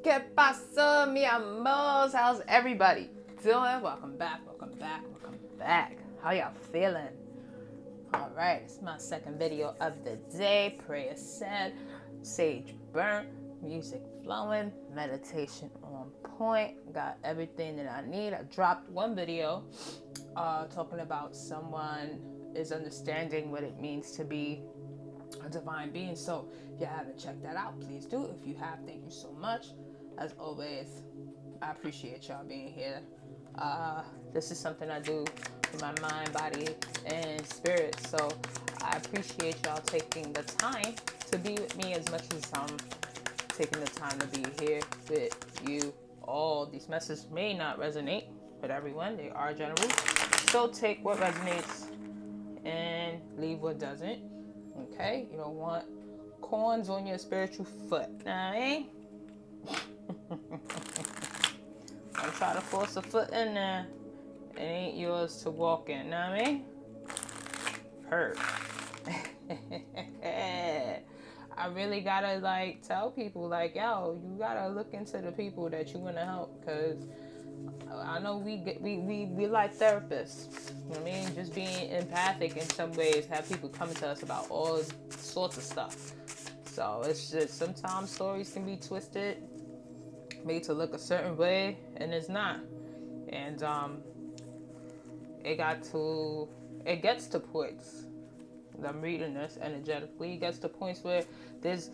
¿Qué pasó, mi amors? How's everybody doing? Welcome back, welcome back, welcome back. How y'all feeling? All right, it's my second video of the day. Prayer said, sage burnt, music flowing, meditation on point. Got everything that I need. I dropped one video talking about someone is understanding what it means to be a divine being. So if you haven't checked that out, please do. If you have, thank you so much. As always, I appreciate y'all being here. This is something I do for my mind, body, and spirit. So I appreciate y'all taking the time to be with me as much as I'm taking the time to be here with you all. These messages may not resonate with everyone. They are general. So take what resonates and leave what doesn't. Okay? You don't want corns on your spiritual foot. Alright? Don't try to force a foot in there. It ain't yours to walk in. Know what I mean? Hurt. I really gotta tell people yo, you gotta look into the people that you wanna help, because I know we like therapists. You know what I mean? Just being empathic in some ways, have people come to us about all sorts of stuff. So it's just sometimes stories can be twisted, made to look a certain way, and it's not. And it gets to points. I'm reading this energetically. It gets to points where there's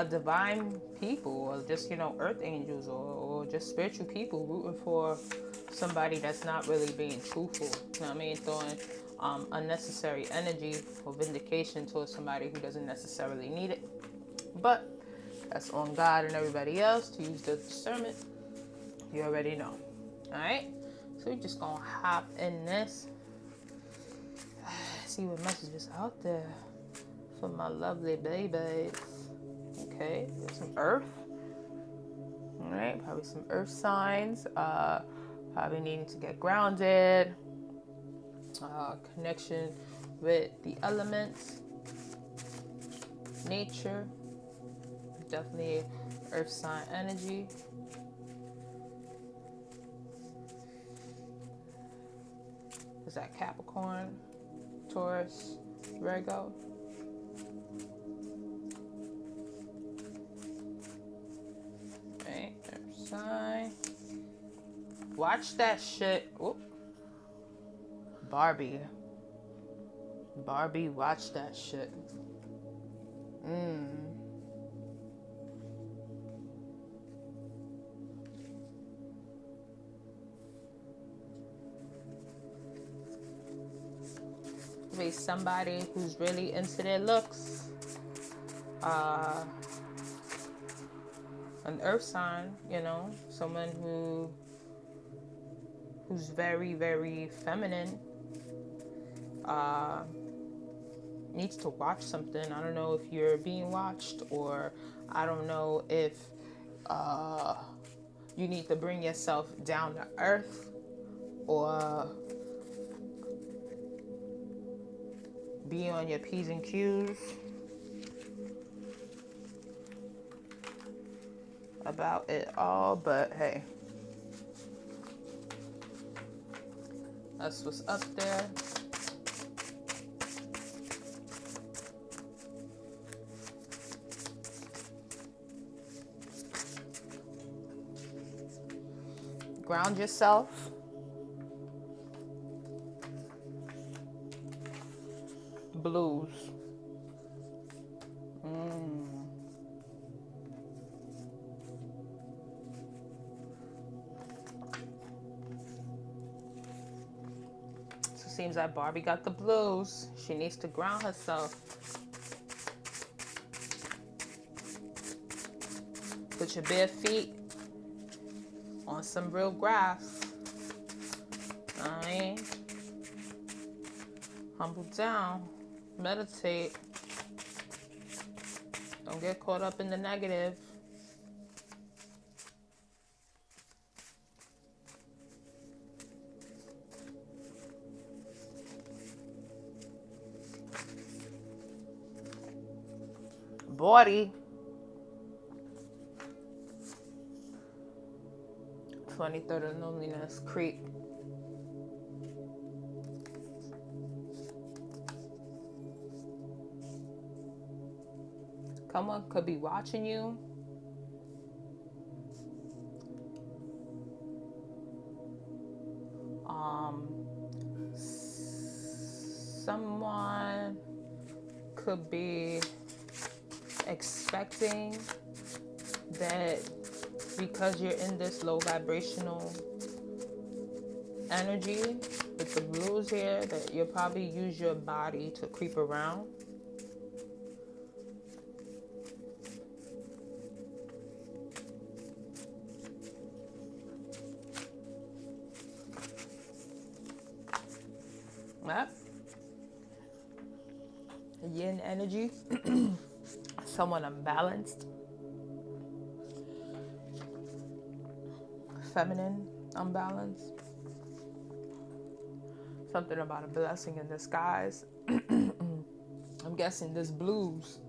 divine people, or just earth angels, or just spiritual people rooting for somebody that's not really being truthful. You know what I mean? Throwing unnecessary energy or vindication towards somebody who doesn't necessarily need it. But that's on God and everybody else to use the discernment. You already know. Alright? So we're just gonna hop in this. See what message is out there for my lovely babies. Okay, there's some earth. Alright, probably some earth signs. Probably needing to get grounded. Connection with the elements. Nature. Definitely earth sign energy. Is that Capricorn, Taurus, Virgo? Okay, earth sign. Watch that shit. Oop. Barbie, watch that shit. Be somebody who's really into their looks. An earth sign, someone who's very, very feminine. Needs to watch something. I don't know if you're being watched, or I don't know if you need to bring yourself down to earth, or be on your P's and Q's about it all. But hey, that's what's up there. Ground yourself. Blues. So it seems like Barbie got the blues. She needs to ground herself. Put your bare feet on some real grass. Alright. Humble down. Meditate. Don't get caught up in the negative. Body. 23rd of loneliness, creep. Someone could be watching you. Someone could be expecting that because you're in this low vibrational energy with the blues here, that you'll probably use your body to creep around. Yep. Yin energy. Someone unbalanced. Feminine unbalanced. Something about a blessing in disguise. I'm guessing this blues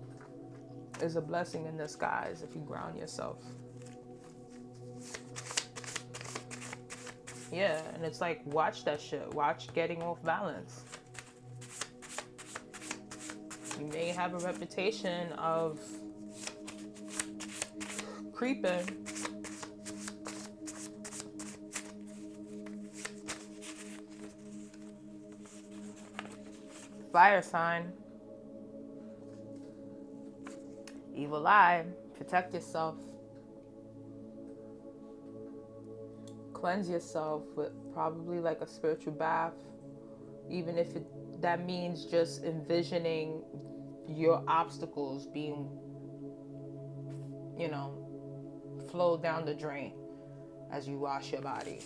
is a blessing in disguise if you ground yourself. Yeah, and it's like, watch that shit. Watch getting off balance. You may have a reputation of creeping. Fire sign. Evil eye. Protect yourself. Cleanse yourself with probably like a spiritual bath, even if that means just envisioning your obstacles being, flowed down the drain as you wash your body.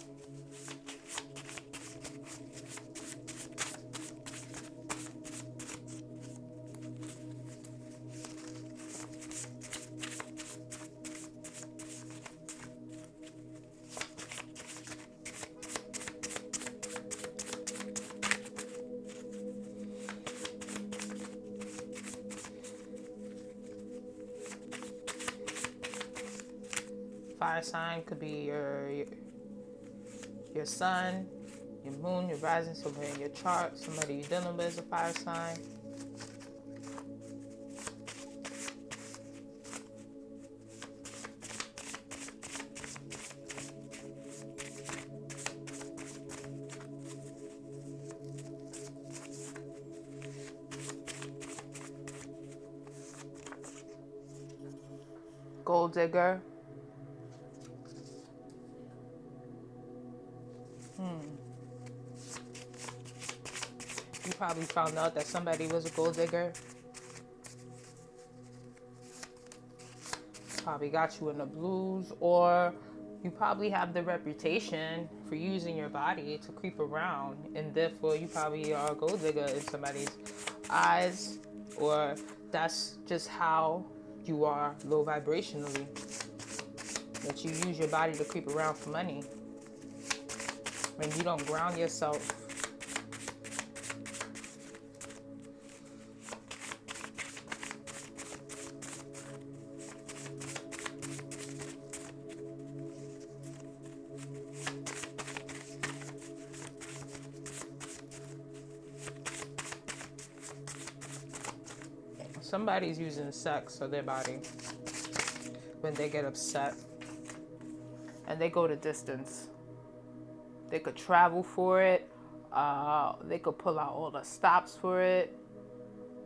Fire sign could be your sun, your moon, your rising, somewhere in your chart. Somebody you're dealing with is a fire sign. Gold digger. You probably found out that somebody was a gold digger. Probably got you in the blues, or you probably have the reputation for using your body to creep around, and therefore you probably are a gold digger in somebody's eyes, or that's just how you are low vibrationally, that you use your body to creep around for money. When you don't ground yourself. Somebody's using sex or their body when they get upset, and they go the distance. They could travel for it. They could pull out all the stops for it.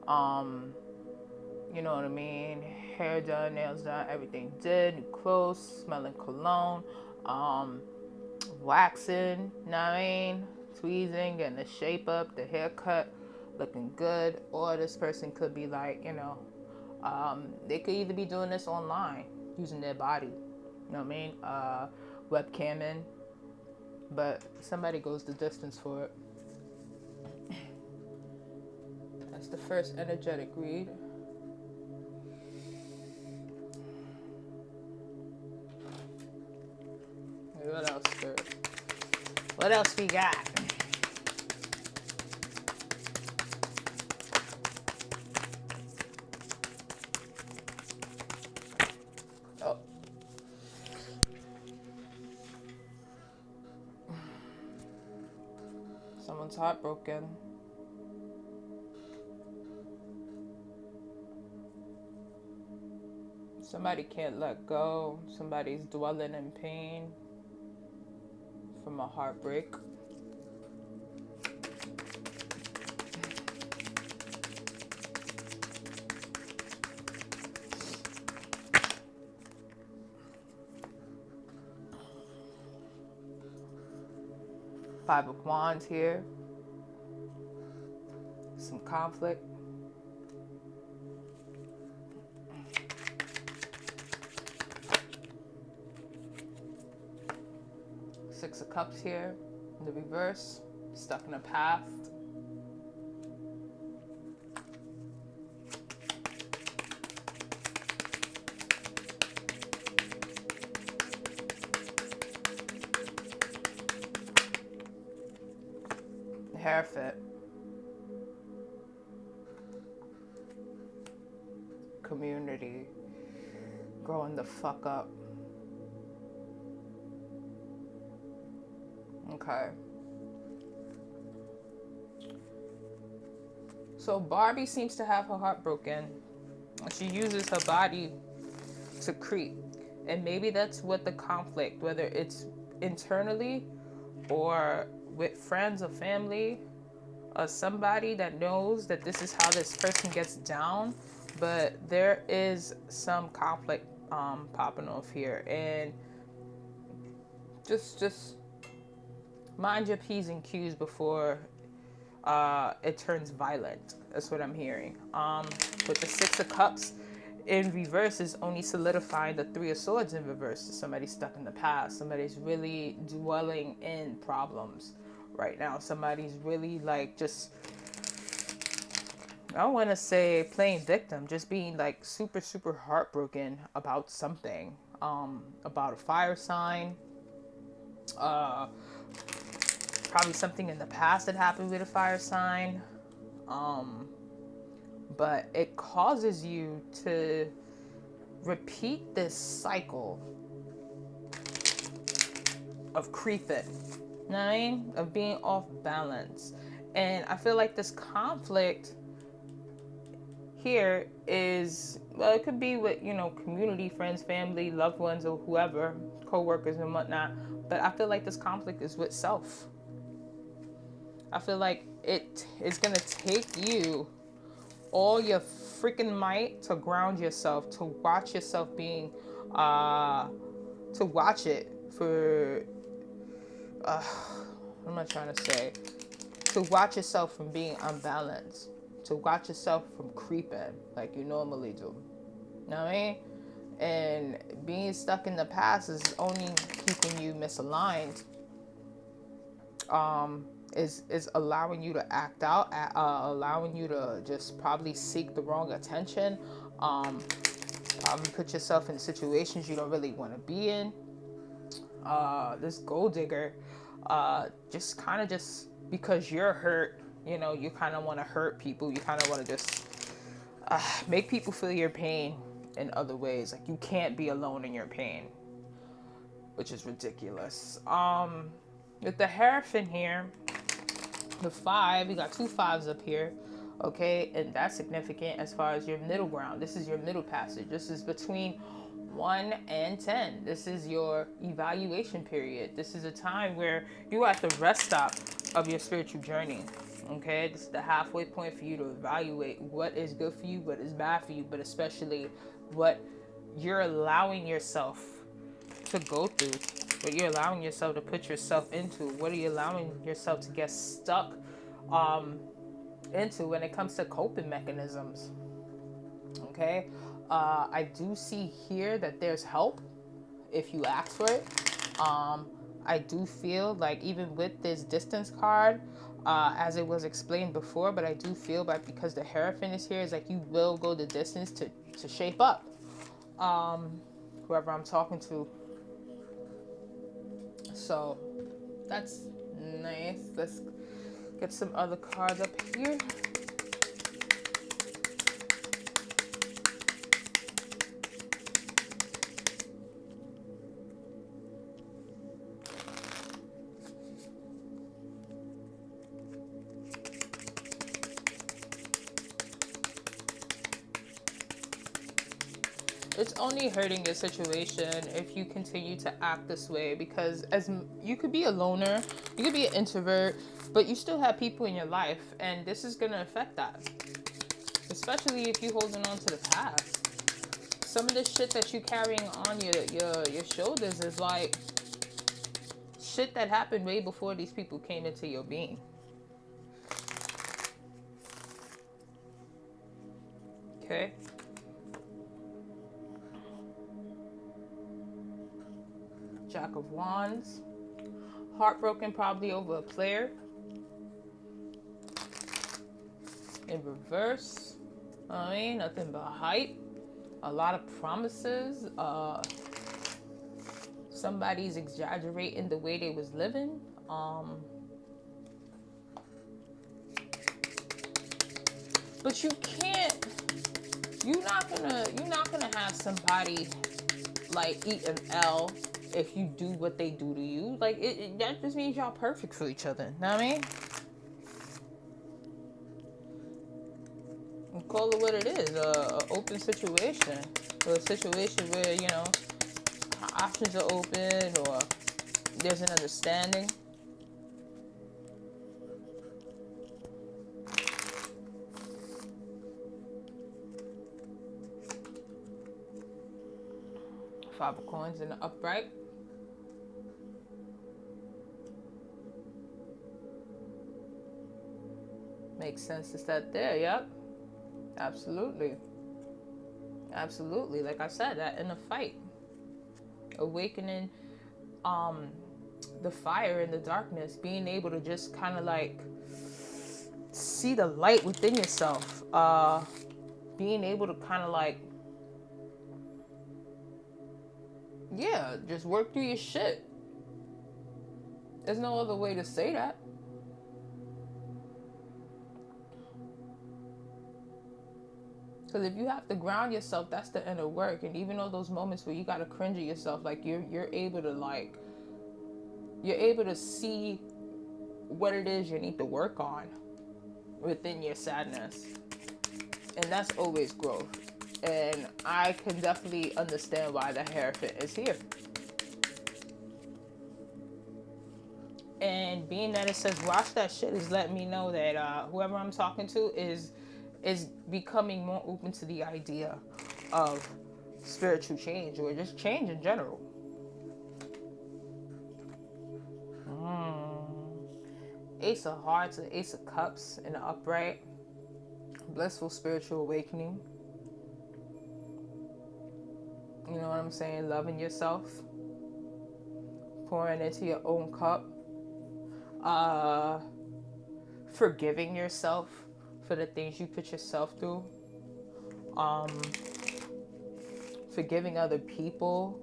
You know what I mean? Hair done, nails done, everything did. New clothes, smelling cologne, waxing, you know what I mean? Tweezing, getting the shape up, the haircut, looking good. Or this person could be like, they could either be doing this online, using their body, you know what I mean? Webcamming. But somebody goes the distance for it. That's the first energetic read. What else, Spirit? What else we got? Oh. Someone's heartbroken. Somebody can't let go. Somebody's dwelling in pain from a heartbreak. Five of Wands here. Some conflict. Six of Cups here in the reverse. Stuck in the past. Hierophant. Community. Growing the fuck up. Okay. So Barbie seems to have her heart broken. She uses her body to creep. And maybe that's what the conflict, whether it's internally or with friends or family or somebody that knows that this is how this person gets down. But there is some conflict popping off here. And just mind your P's and Q's before it turns violent. That's what I'm hearing. With the Six of Cups in reverse is only solidifying the Three of Swords in reverse. Somebody's stuck in the past. Somebody's really dwelling in problems right now. Somebody's really like just, I don't want to say playing victim, just being like super, super heartbroken about something. About a fire sign. Probably something in the past that happened with a fire sign. But it causes you to repeat this cycle of creeping, you know what I mean? Of being off balance. And I feel like this conflict here is, well, it could be with, you know, community, friends, family, loved ones, or whoever, co-workers and whatnot. But I feel like this conflict is with self. I feel like it is going to take you all your freaking might to ground yourself, to watch yourself being, to watch it for, what am I trying to say? To watch yourself from being unbalanced, to watch yourself from creeping like you normally do. You know what I mean? And being stuck in the past is only keeping you misaligned. Is allowing you to act out, allowing you to just probably seek the wrong attention, probably put yourself in situations you don't really want to be in. This gold digger, just kind of just because you're hurt, you know, you kind of want to hurt people. You kind of want to just make people feel your pain in other ways. Like you can't be alone in your pain, which is ridiculous. With the Hierophant here, the 5, we got 2 5s up here, okay, and that's significant as far as your middle ground. This is your middle passage. This is between 1 and 10. This is your evaluation period. This is a time where you're at the rest stop of your spiritual journey, okay? This is the halfway point for you to evaluate what is good for you, what is bad for you, but especially what you're allowing yourself to go through, what you're allowing yourself to put yourself into, what are you allowing yourself to get stuck into when it comes to coping mechanisms, okay? I do see here that there's help if you ask for it. I do feel like even with this distance card, as it was explained before, but I do feel like because the Hierophant is here, is like you will go the distance to shape up. Whoever I'm talking to. So that's nice. Let's get some other cards up here. it's only hurting your situation if you continue to act this way, because as you could be a loner, you could be an introvert, but you still have people in your life, and this is going to affect that, especially if you're holding on to the past. Some of the shit that you carrying on your shoulders is like shit that happened way before these people came into your being. Okay. Jack of Wands. Heartbroken probably over a player. In reverse. I mean, nothing but hype. A lot of promises. Somebody's exaggerating the way they was living. But you can't. You're not gonna have somebody like eat an L if you do what they do to you. Like that just means y'all perfect for each other. Know what I mean? And call it what it is, a open situation, or a situation where, you know, options are open, or there's an understanding. Five of Coins in the upright. Makes sense to set there. Yep. Absolutely. Absolutely. Like I said, that in a fight. Awakening the fire in the darkness. Being able to just kind of like see the light within yourself. Being able to kind of like, yeah, just work through your shit. There's no other way to say that. Because if you have to ground yourself, that's the inner work. And even though those moments where you gotta cringe at yourself, like you're able to like, you're able to see what it is you need to work on within your sadness. And that's always growth. And I can definitely understand why the Hierophant is here. And being that it says watch that shit is letting me know that whoever I'm talking to is becoming more open to the idea of spiritual change, or just change in general. Ace of Hearts and Ace of Cups in the upright. Blissful spiritual awakening. You know what I'm saying? Loving yourself. Pouring into your own cup. Forgiving yourself for the things you put yourself through. Forgiving other people,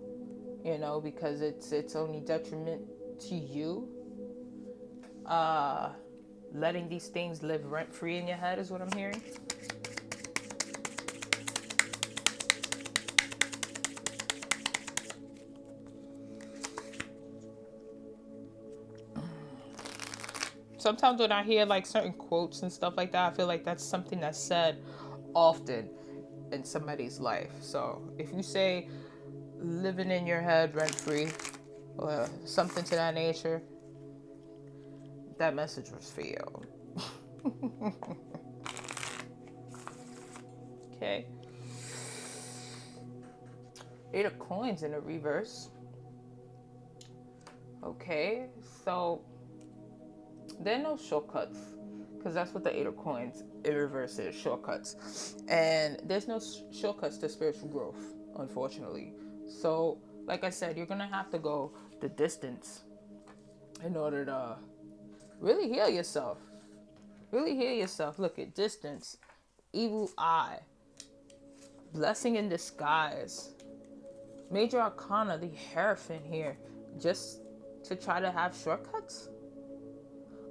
you know, because it's only detriment to you. Letting these things live rent-free in your head is what I'm hearing. Sometimes when I hear like certain quotes and stuff like that, I feel like that's something that's said often in somebody's life. So if you say living in your head rent-free or something to that nature, that message was for you. Okay. Eight of Coins in the reverse. Okay, so there are no shortcuts, because that's what the Eight of Coins in reverse is, shortcuts. And there's no shortcuts to spiritual growth, unfortunately. So, like I said, you're going to have to go the distance in order to really heal yourself. Really heal yourself. Look at distance, evil eye, blessing in disguise, major arcana, the Hierophant here, just to try to have shortcuts.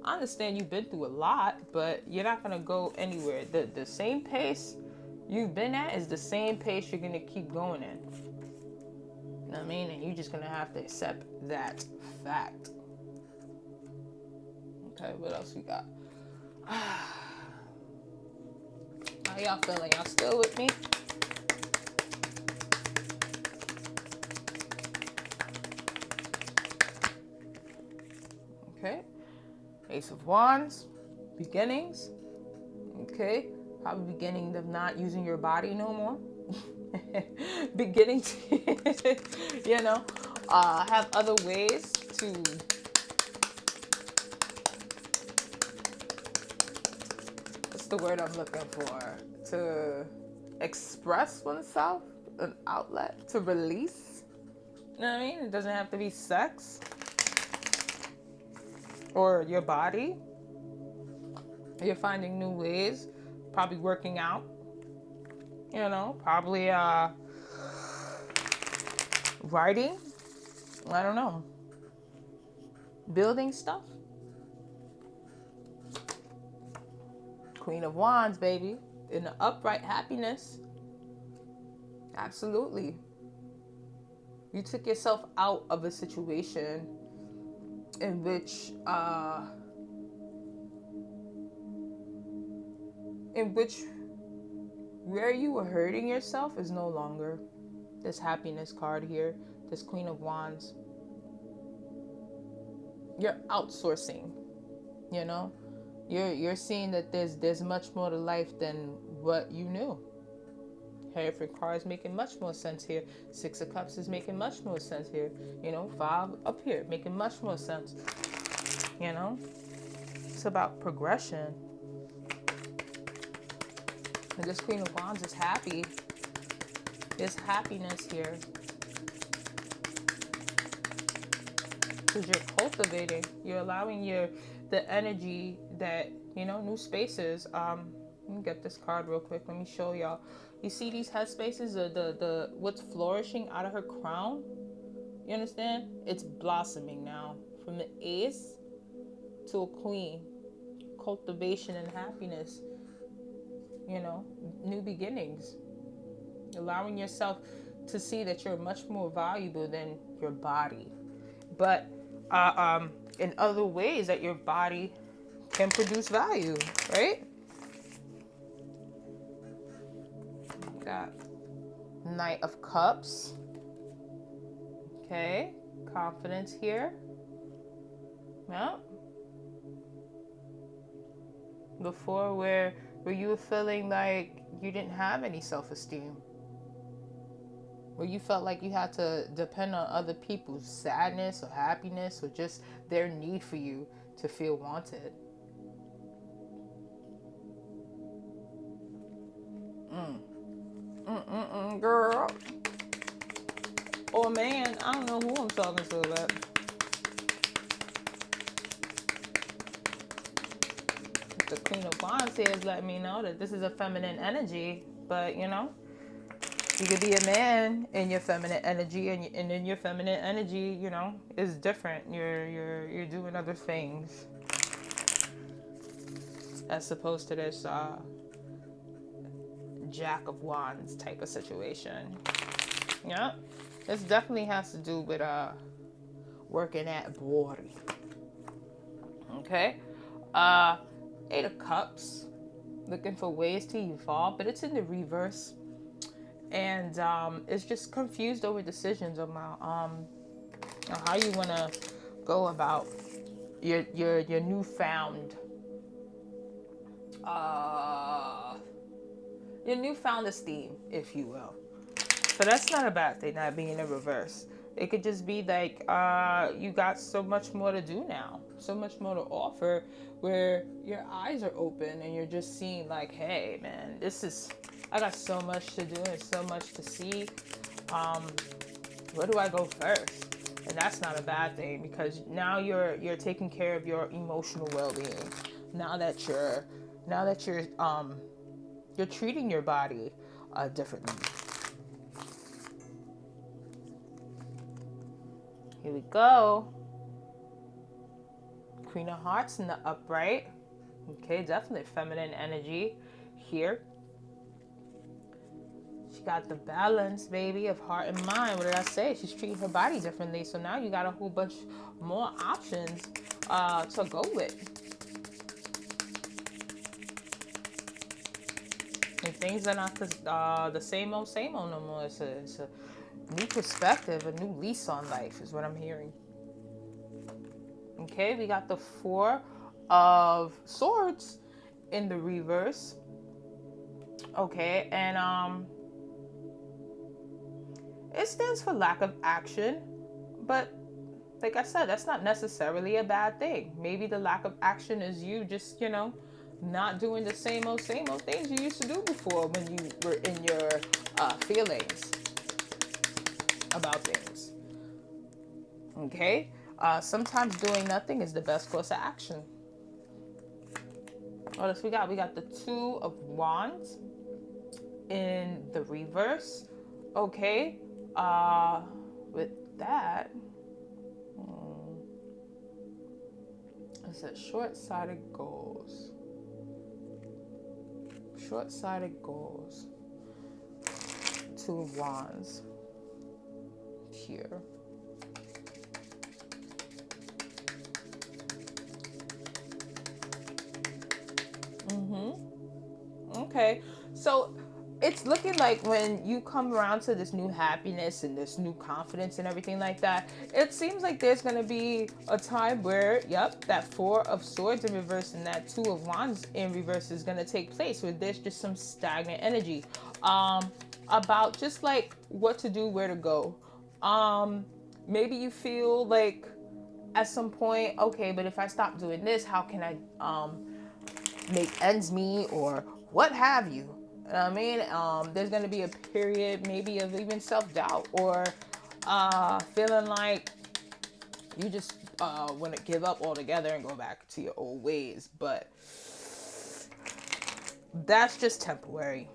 I understand you've been through a lot, but you're not going to go anywhere. The same pace you've been at is the same pace you're going to keep going in. You know what I mean? And you're just going to have to accept that fact. Okay, what else we got? How y'all feeling? Y'all still with me? Ace of Wands, beginnings. Okay, probably beginning of not using your body no more. Beginning to, have other ways to what's the word I'm looking for? To express oneself, an outlet, to release. You know what I mean? It doesn't have to be sex or your body. You're finding new ways, probably working out, probably writing, I don't know, building stuff. Queen of Wands, baby, in the upright happiness. Absolutely. You took yourself out of a situation in which where you were hurting yourself is no longer. This happiness card here, this Queen of Wands. You're outsourcing, You're seeing that there's much more to life than what you knew. Hierophant card is making much more sense here. Six of Cups is making much more sense here. 5 up here, making much more sense. It's about progression. And this Queen of Wands is happy. There's happiness here. Because you're cultivating. You're allowing the energy that, new spaces. Let me get this card real quick. Let me show y'all. You see these head spaces, the what's flourishing out of her crown? You understand? It's blossoming now. From the Ace to a Queen. Cultivation and happiness. New beginnings. Allowing yourself to see that you're much more valuable than your body. But in other ways that your body can produce value, right? Got Knight of Cups. Okay, confidence here. Yeah. Before where you were feeling like you didn't have any self-esteem. Where you felt like you had to depend on other people's sadness or happiness or just their need for you to feel wanted. Girl. Or man, I don't know who I'm talking to, but the Queen of Wands here is letting me know that this is a feminine energy, but you could be a man in your feminine energy, and in your feminine energy, is different. You're doing other things as opposed to this Jack of Wands type of situation. Yeah, this definitely has to do with working at body. Okay, Eight of Cups, looking for ways to evolve, but it's in the reverse. And it's just confused over decisions about how you want to go about your newfound esteem, if you will. So that's not a bad thing, not being in reverse. It could just be like you got so much more to do now, so much more to offer, where your eyes are open and you're just seeing like, hey man, I got so much to do and so much to see. Where do I go first? And that's not a bad thing, because now you're taking care of your emotional well-being. Now that you're treating your body differently. Here we go. Queen of Hearts in the upright. Okay, definitely feminine energy here. She got the balance, baby, of heart and mind. What did I say? She's treating her body differently. So now you got a whole bunch more options to go with. And things are not the same old no more. It's a new perspective, a new lease on life is what I'm hearing. Okay, we got the Four of Swords in the reverse. Okay, and it stands for lack of action, but like I said, that's not necessarily a bad thing. Maybe the lack of action is you just, not doing the same old things you used to do before when you were in your feelings about things. Okay? Sometimes doing nothing is the best course of action. What else we got? We got the Two of Wands in the reverse. Okay? With that, it says short-sighted goals. Short-sighted goals. Two of Wands here. Okay, so it's looking like when you come around to this new happiness and this new confidence and everything like that, it seems like there's going to be a time where, that Four of Swords in reverse and that Two of Wands in reverse is going to take place, where there's just some stagnant energy about just like what to do, where to go. Maybe you feel like at some point, okay, but if I stop doing this, how can I make ends meet or what have you? I mean, there's going to be a period maybe of even self-doubt or feeling like you just want to give up altogether and go back to your old ways. But that's just temporary.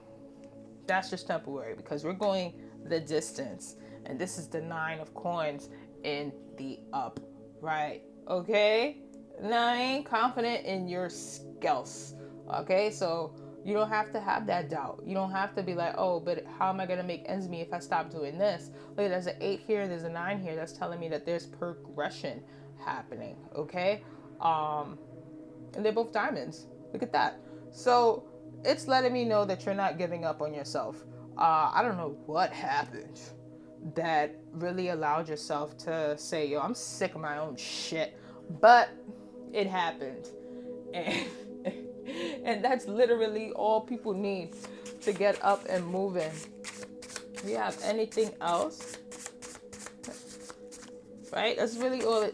That's just temporary because we're going the distance. And this is the Nine of Coins in the upright. Okay? Now, I ain't confident in your skills. Okay? So you don't have to have that doubt. You don't have to be like, oh, but how am I going to make ends meet if I stop doing this? Look, there's an 8 here, there's a 9 here. That's telling me that there's progression happening, okay? And they're both diamonds. Look at that. So it's letting me know that you're not giving up on yourself. I don't know what happened that really allowed yourself to say, yo, I'm sick of my own shit. But it happened. And that's literally all people need to get up and moving. Do you have anything else? Right? That's really all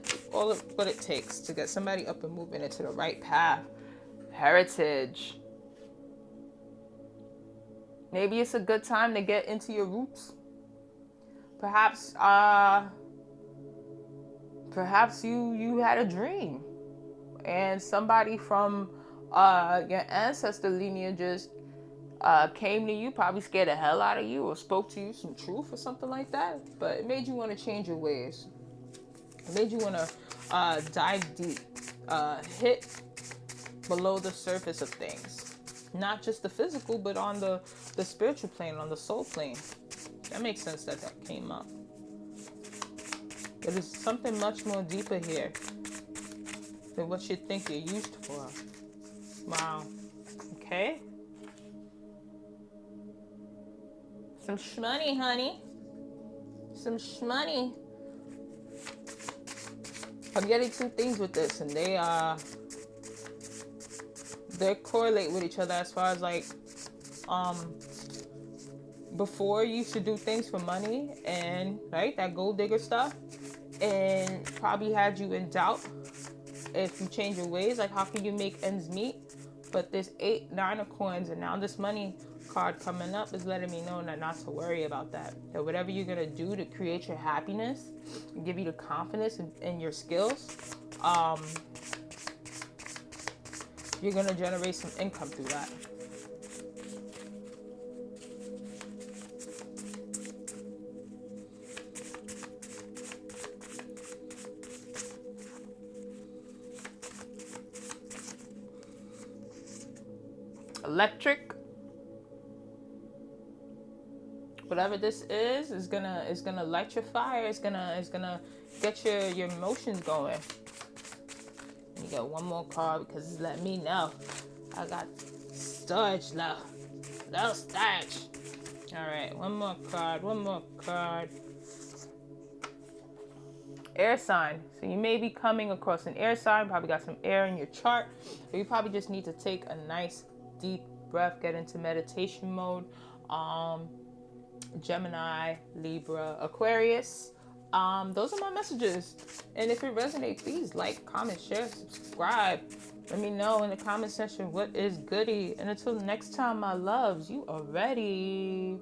what it takes to get somebody up and moving into the right path. Heritage. Maybe it's a good time to get into your roots. Perhaps you had a dream and somebody from your ancestor lineage just came to you, probably scared the hell out of you or spoke to you some truth or something like that. But it made you want to change your ways. It made you want to dive deep, hit below the surface of things. Not just the physical, but on the spiritual plane, on the soul plane. That makes sense that came up. There's something much more deeper here than what you think you're used for. Wow. Okay. Some shmoney, honey. Some shmoney. I'm getting two things with this, and they correlate with each other as far as like, before you used to do things for money and right, that gold digger stuff, and probably had you in doubt if you change your ways, like how can you make ends meet? But this 8, 9 of coins, and now this money card coming up is letting me know not to worry about that. That whatever you're gonna do to create your happiness and give you the confidence in your skills, you're gonna generate some income through that. Electric, whatever this is gonna light your fire. It's gonna get your emotions going. You got one more card because it's letting me know I got storage left. No storage. All right, one more card. air sign. So you may be coming across an air sign, probably got some air in your chart, or you probably just need to take a nice deep breath, get into meditation mode. Gemini, Libra, Aquarius. Those are my messages. And if it resonates, please like, comment, share, subscribe. Let me know in the comment section what is goody. And until next time, my loves, you are ready.